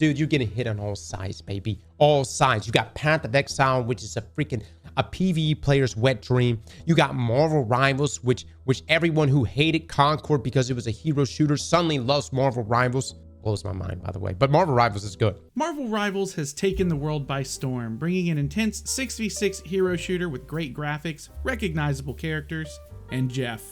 Dude, you're getting hit on all sides, baby. All sides. You got Path of Exile, which is a PvE player's wet dream. You got Marvel Rivals, which everyone who hated Concord because it was a hero shooter suddenly loves Marvel Rivals. Blows my mind, by the way. But Marvel Rivals is good. Marvel Rivals has taken the world by storm, bringing an intense 6v6 hero shooter with great graphics, recognizable characters, and Jeff.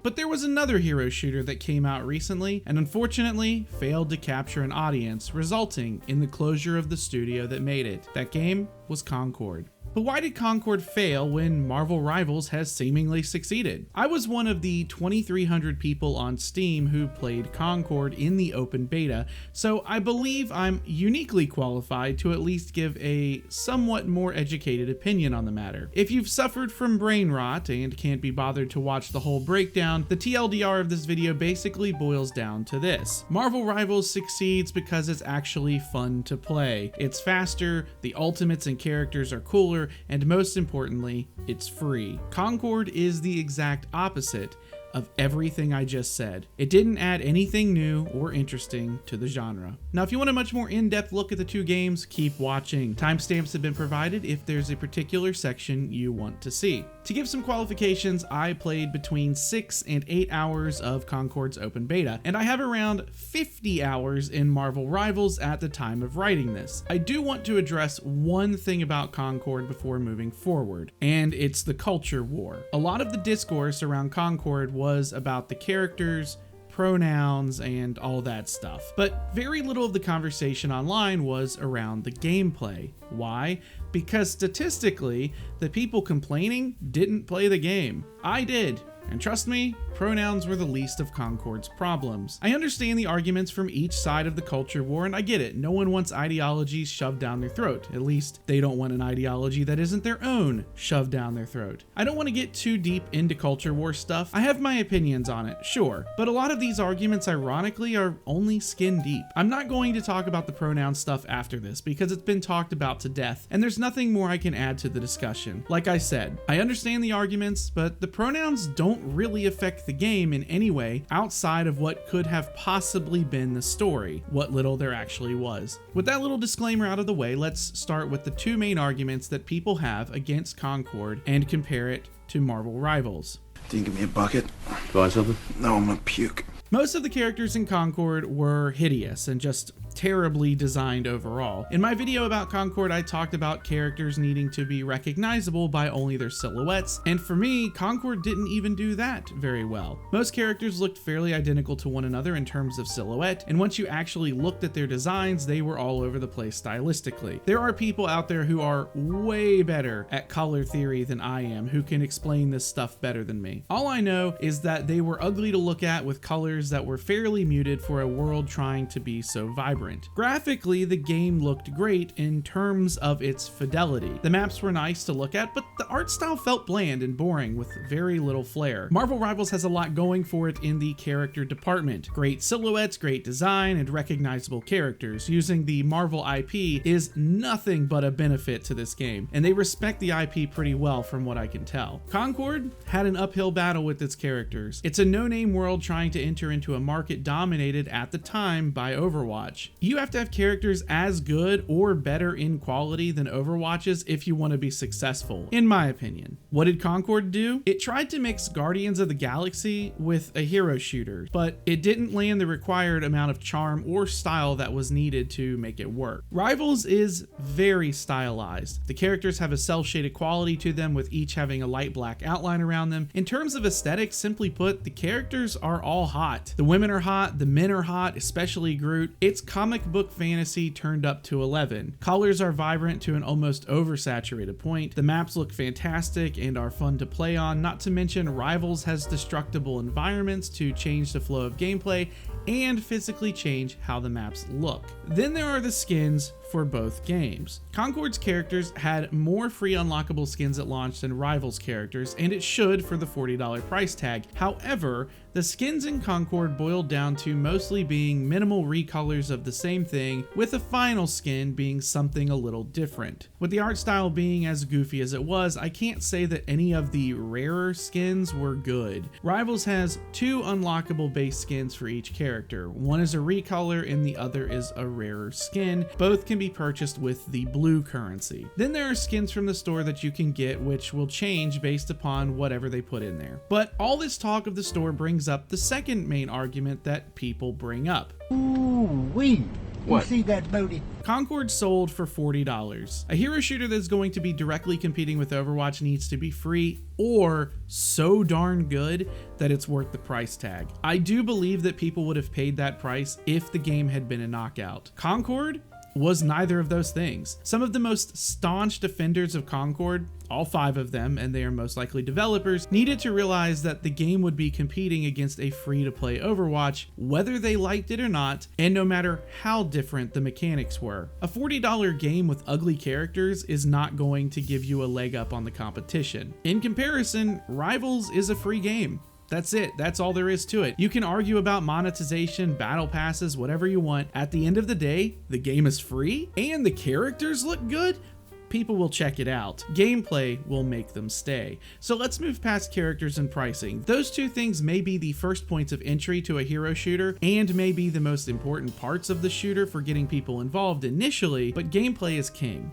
But there was another hero shooter that came out recently and unfortunately failed to capture an audience, resulting in the closure of the studio that made it. That game was Concord. But why did Concord fail when Marvel Rivals has seemingly succeeded? I was one of the 2,300 people on Steam who played Concord in the open beta, so I believe I'm uniquely qualified to at least give a somewhat more educated opinion on the matter. If you've suffered from brain rot and can't be bothered to watch the whole breakdown, the TLDR of this video basically boils down to this. Marvel Rivals succeeds because it's actually fun to play. It's faster, the ultimates and characters are cooler, and most importantly, it's free. Concord is the exact opposite of everything I just said. It didn't add anything new or interesting to the genre. Now, if you want a much more in-depth look at the two games, keep watching. Timestamps have been provided if there's a particular section you want to see. To give some qualifications, I played between 6 and 8 hours of Concord's open beta, and I have around 50 hours in Marvel Rivals at the time of writing this. I do want to address one thing about Concord before moving forward, and it's the culture war. A lot of the discourse around Concord was about the characters, pronouns, and all that stuff. But very little of the conversation online was around the gameplay. Why? Because statistically, the people complaining didn't play the game. I did. And trust me, pronouns were the least of Concord's problems. I understand the arguments from each side of the culture war, and I get it. No one wants ideologies shoved down their throat. At least they don't want an ideology that isn't their own shoved down their throat. I don't want to get too deep into culture war stuff. I have my opinions on it, sure, but a lot of these arguments, ironically, are only skin deep. I'm not going to talk about the pronoun stuff after this because it's been talked about to death, and there's nothing more I can add to the discussion. Like I said, I understand the arguments, but the pronouns don't really affect the game in any way outside of what could have possibly been the story, what little there actually was. With that little disclaimer out of the way, let's start with the two main arguments that people have against Concord and compare it to Marvel Rivals. Can you give me a bucket? Want something? No, I'm gonna puke. Most of the characters in Concord were hideous and just terribly designed overall. In my video about Concord, I talked about characters needing to be recognizable by only their silhouettes, and for me, Concord didn't even do that very well. Most characters looked fairly identical to one another in terms of silhouette, and once you actually looked at their designs, they were all over the place stylistically. There are people out there who are way better at color theory than I am, who can explain this stuff better than me. All I know is that they were ugly to look at with colors that were fairly muted for a world trying to be so vibrant. Graphically, the game looked great in terms of its fidelity. The maps were nice to look at, but the art style felt bland and boring with very little flair. Marvel Rivals has a lot going for it in the character department. Great silhouettes, great design, and recognizable characters. Using the Marvel IP is nothing but a benefit to this game, and they respect the IP pretty well from what I can tell. Concord had an uphill battle with its characters. It's a no-name world trying to enter into a market dominated at the time by Overwatch. You have to have characters as good or better in quality than Overwatch's if you want to be successful, in my opinion. What did Concord do? It tried to mix Guardians of the Galaxy with a hero shooter, but it didn't land the required amount of charm or style that was needed to make it work. Rivals is very stylized. The characters have a cel-shaded quality to them, with each having a light black outline around them. In terms of aesthetics, simply put, the characters are all hot. The women are hot, the men are hot, especially Groot. It's comic book fantasy turned up to 11. Colors are vibrant to an almost oversaturated point. The maps look fantastic and are fun to play on, not to mention Rivals has destructible environments to change the flow of gameplay and physically change how the maps look. Then there are the skins for both games. Concord's characters had more free unlockable skins at launch than Rivals characters, and it should for the $40 price tag. However, The skins in Concord boiled down to mostly being minimal recolors of the same thing, with the final skin being something a little different. With the art style being as goofy as it was, I can't say that any of the rarer skins were good. Rivals has 2 unlockable base skins for each character. One is a recolor and the other is a rarer skin. Both can be purchased with the blue currency. Then there are skins from the store that you can get which will change based upon whatever they put in there. But all this talk of the store brings up the second main argument that people bring up. Oooweee. What? You see that booty? Concord sold for $40. A hero shooter that's going to be directly competing with Overwatch needs to be free or so darn good that it's worth the price tag. I do believe that people would have paid that price if the game had been a knockout. Concord was neither of those things. Some of the most staunch defenders of Concord, all 5 of them, and they are most likely developers, needed to realize that the game would be competing against a free-to-play Overwatch, whether they liked it or not, and no matter how different the mechanics were. A $40 game with ugly characters is not going to give you a leg up on the competition. In comparison, Rivals is a free game. That's it. That's all there is to it. You can argue about monetization, battle passes, whatever you want. At the end of the day, the game is free and the characters look good. People will check it out. Gameplay will make them stay. So let's move past characters and pricing. Those 2 things may be the first points of entry to a hero shooter and may be the most important parts of the shooter for getting people involved initially, but gameplay is king.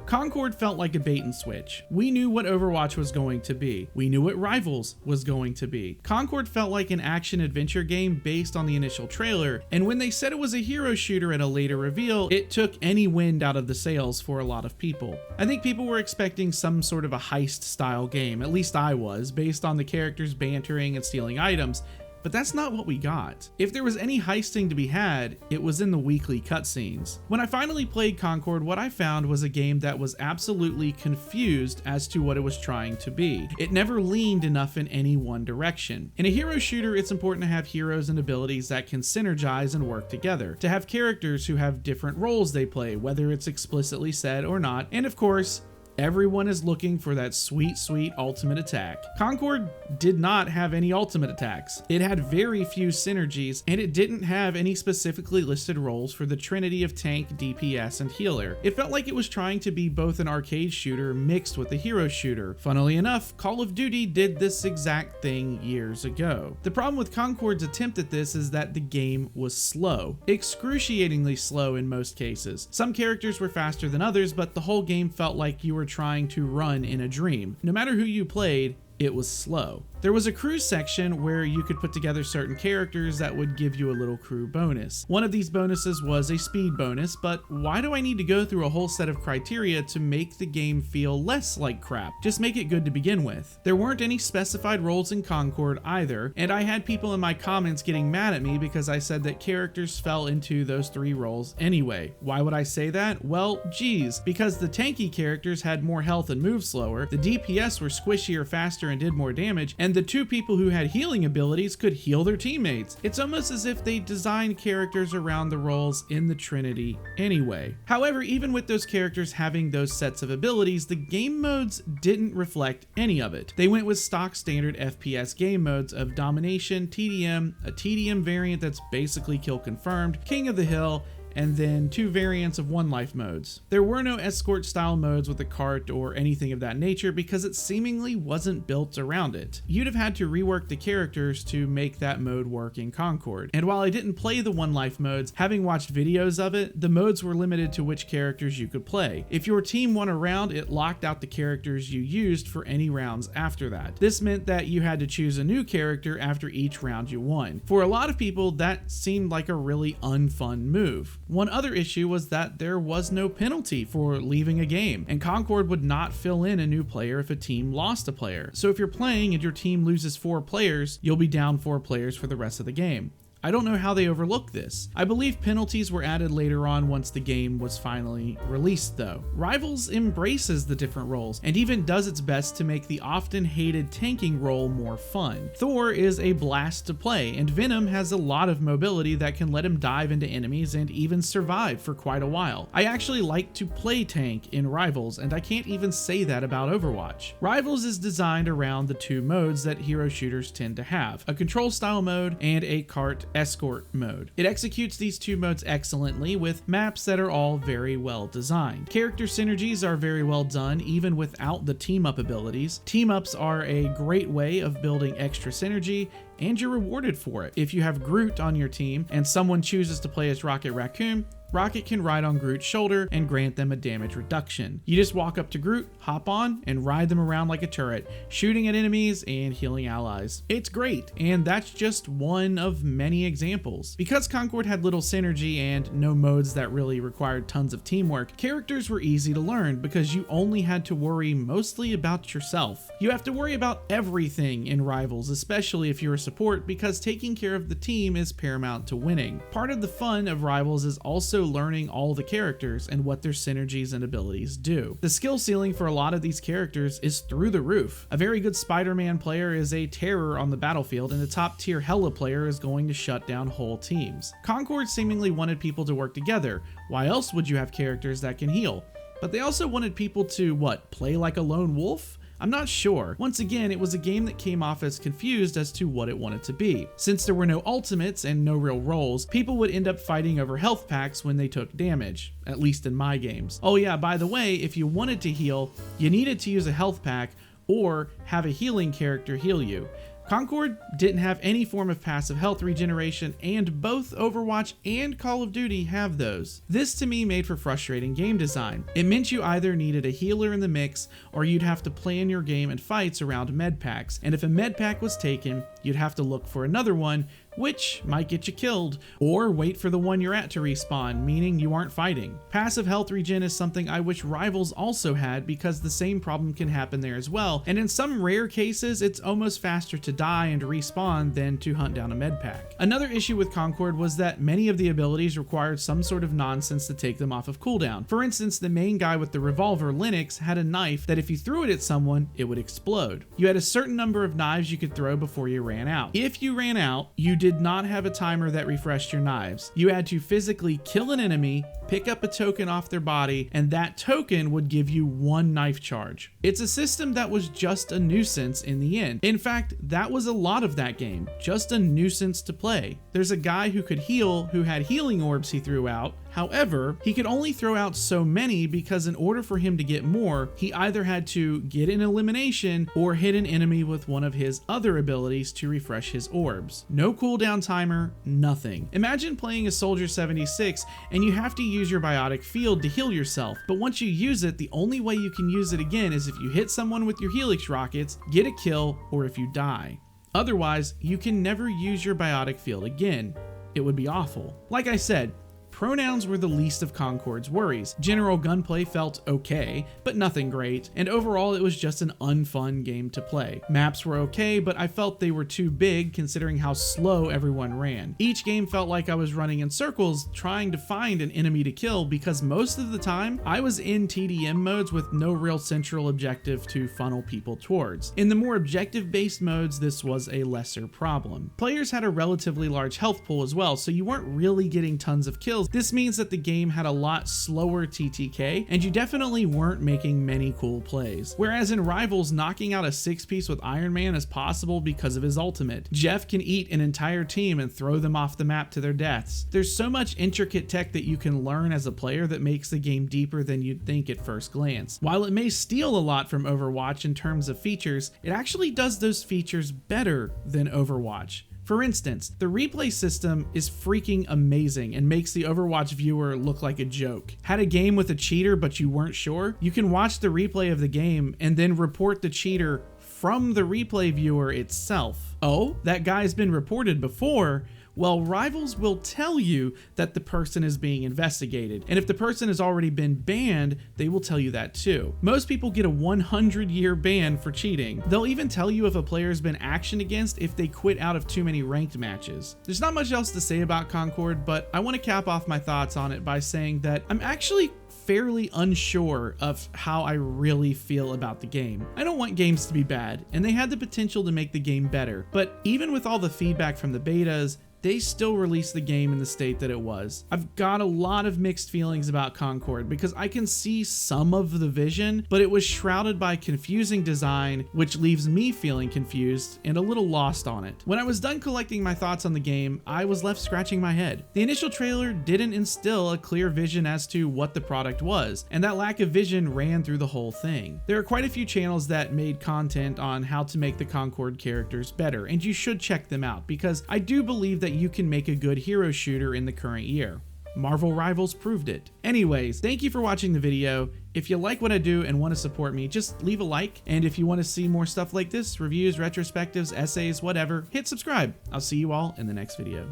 Concord felt like a bait and switch. We knew what Overwatch was going to be. We knew what Rivals was going to be. Concord felt like an action-adventure game based on the initial trailer, and when they said it was a hero shooter at a later reveal, it took any wind out of the sails for a lot of people. I think people were expecting some sort of a heist-style game, at least I was, based on the characters bantering and stealing items. But that's not what we got. If there was any heisting to be had, it was in the weekly cutscenes. When I finally played Concord, what I found was a game that was absolutely confused as to what it was trying to be. It never leaned enough in any one direction. In a hero shooter, it's important to have heroes and abilities that can synergize and work together, to have characters who have different roles they play, whether it's explicitly said or not, and of course, everyone is looking for that sweet, sweet ultimate attack. Concord did not have any ultimate attacks. It had very few synergies, and it didn't have any specifically listed roles for the trinity of tank, DPS, and healer. It felt like it was trying to be both an arcade shooter mixed with a hero shooter. Funnily enough, Call of Duty did this exact thing years ago. The problem with Concord's attempt at this is that the game was slow. Excruciatingly slow in most cases. Some characters were faster than others, but the whole game felt like you were trying to run in a dream. No matter who you played, it was slow. There was a crew section where you could put together certain characters that would give you a little crew bonus. One of these bonuses was a speed bonus, but why do I need to go through a whole set of criteria to make the game feel less like crap? Just make it good to begin with. There weren't any specified roles in Concord either, and I had people in my comments getting mad at me because I said that characters fell into those 3 roles anyway. Why would I say that? Well, geez, because the tanky characters had more health and moved slower, the DPS were squishier, faster, and did more damage, and the 2 people who had healing abilities could heal their teammates. It's almost as if they designed characters around the roles in the Trinity anyway. However, even with those characters having those sets of abilities, the game modes didn't reflect any of it. They went with stock standard FPS game modes of Domination, TDM, a TDM variant that's basically kill confirmed, King of the Hill, and then 2 variants of one life modes. There were no escort style modes with a cart or anything of that nature because it seemingly wasn't built around it. You'd have had to rework the characters to make that mode work in Concord. And while I didn't play the one life modes, having watched videos of it, the modes were limited to which characters you could play. If your team won a round, it locked out the characters you used for any rounds after that. This meant that you had to choose a new character after each round you won. For a lot of people, that seemed like a really unfun move. One other issue was that there was no penalty for leaving a game, and Concord would not fill in a new player if a team lost a player. So if you're playing and your team loses 4 players, you'll be down 4 players for the rest of the game. I don't know how they overlooked this. I believe penalties were added later on once the game was finally released though. Rivals embraces the different roles and even does its best to make the often hated tanking role more fun. Thor is a blast to play, and Venom has a lot of mobility that can let him dive into enemies and even survive for quite a while. I actually like to play tank in Rivals, and I can't even say that about Overwatch. Rivals is designed around the two modes that hero shooters tend to have, a control style mode and a cart escort mode. It executes these two modes excellently with maps that are all very well designed. Character synergies are very well done even without the team up abilities. Team ups are a great way of building extra synergy, and you're rewarded for it. If you have Groot on your team and someone chooses to play as Rocket Raccoon, Rocket can ride on Groot's shoulder and grant them a damage reduction. You just walk up to Groot, hop on, and ride them around like a turret, shooting at enemies and healing allies. It's great, and that's just one of many examples. Because Concord had little synergy and no modes that really required tons of teamwork, characters were easy to learn because you only had to worry mostly about yourself. You have to worry about everything in Rivals, especially if you're a support, because taking care of the team is paramount to winning. Part of the fun of Rivals is also learning all the characters and what their synergies and abilities do. The skill ceiling for a lot of these characters is through the roof. A very good Spider-Man player is a terror on the battlefield, and a top tier Hela player is going to shut down whole teams. Concord seemingly wanted people to work together. Why else would you have characters that can heal? But they also wanted people to, play like a lone wolf? I'm not sure. Once again, it was a game that came off as confused as to what it wanted to be. Since there were no ultimates and no real roles, people would end up fighting over health packs when they took damage, at least in my games. Oh yeah, by the way, if you wanted to heal, you needed to use a health pack or have a healing character heal you. Concord didn't have any form of passive health regeneration, and both Overwatch and Call of Duty have those. This to me made for frustrating game design. It meant you either needed a healer in the mix, or you'd have to plan your game and fights around med packs, and if a med pack was taken, you'd have to look for another one, which might get you killed, or wait for the one you're at to respawn, meaning you aren't fighting. Passive health regen is something I wish Rivals also had, because the same problem can happen there as well, and in some rare cases, it's almost faster to die and respawn than to hunt down a med pack. Another issue with Concord was that many of the abilities required some sort of nonsense to take them off of cooldown. For instance, the main guy with the revolver, Linux, had a knife that if you threw it at someone, it would explode. You had a certain number of knives you could throw before you ran out. If you ran out, you did not have a timer that refreshed your knives. You had to physically kill an enemy, pick up a token off their body, and that token would give you one knife charge. It's a system that was just a nuisance in the end. In fact, that was a lot of that game, just a nuisance to play. There's a guy who could heal who had healing orbs he threw out. However, he could only throw out so many because in order for him to get more, he either had to get an elimination or hit an enemy with one of his other abilities to refresh his orbs. No cooldown timer, nothing. Imagine playing a Soldier 76 and you have to use your biotic field to heal yourself, but once you use it, the only way you can use it again is if you hit someone with your Helix rockets, get a kill, or if you die. Otherwise, you can never use your biotic field again. It would be awful. Like I said, pronouns were the least of Concord's worries. General gunplay felt okay, but nothing great, and overall it was just an unfun game to play. Maps were okay, but I felt they were too big considering how slow everyone ran. Each game felt like I was running in circles trying to find an enemy to kill because most of the time I was in TDM modes with no real central objective to funnel people towards. In the more objective-based modes, this was a lesser problem. Players had a relatively large health pool as well, so you weren't really getting tons of kills. This means that the game had a lot slower TTK, and you definitely weren't making many cool plays. Whereas in Rivals, knocking out a 6-piece with Iron Man is possible because of his ultimate. Jeff can eat an entire team and throw them off the map to their deaths. There's so much intricate tech that you can learn as a player that makes the game deeper than you'd think at first glance. While it may steal a lot from Overwatch in terms of features, it actually does those features better than Overwatch. For instance, the replay system is freaking amazing and makes the Overwatch viewer look like a joke. Had a game with a cheater but you weren't sure? You can watch the replay of the game and then report the cheater from the replay viewer itself. Oh, that guy's been reported before. Well, Rivals will tell you that the person is being investigated, and if the person has already been banned, they will tell you that too. Most people get a 100-year ban for cheating. They'll even tell you if a player has been actioned against if they quit out of too many ranked matches. There's not much else to say about Concord, but I want to cap off my thoughts on it by saying that I'm actually fairly unsure of how I really feel about the game. I don't want games to be bad, and they had the potential to make the game better, but even with all the feedback from the betas, they still released the game in the state that it was. I've got a lot of mixed feelings about Concord because I can see some of the vision, but it was shrouded by confusing design, which leaves me feeling confused and a little lost on it. When I was done collecting my thoughts on the game, I was left scratching my head. The initial trailer didn't instill a clear vision as to what the product was, and that lack of vision ran through the whole thing. There are quite a few channels that made content on how to make the Concord characters better, and you should check them out because I do believe that you can make a good hero shooter in the current year. Marvel Rivals proved it. Anyways, thank you for watching the video. If you like what I do and want to support me, just leave a like. And if you want to see more stuff like this, reviews, retrospectives, essays, whatever, hit subscribe. I'll see you all in the next video.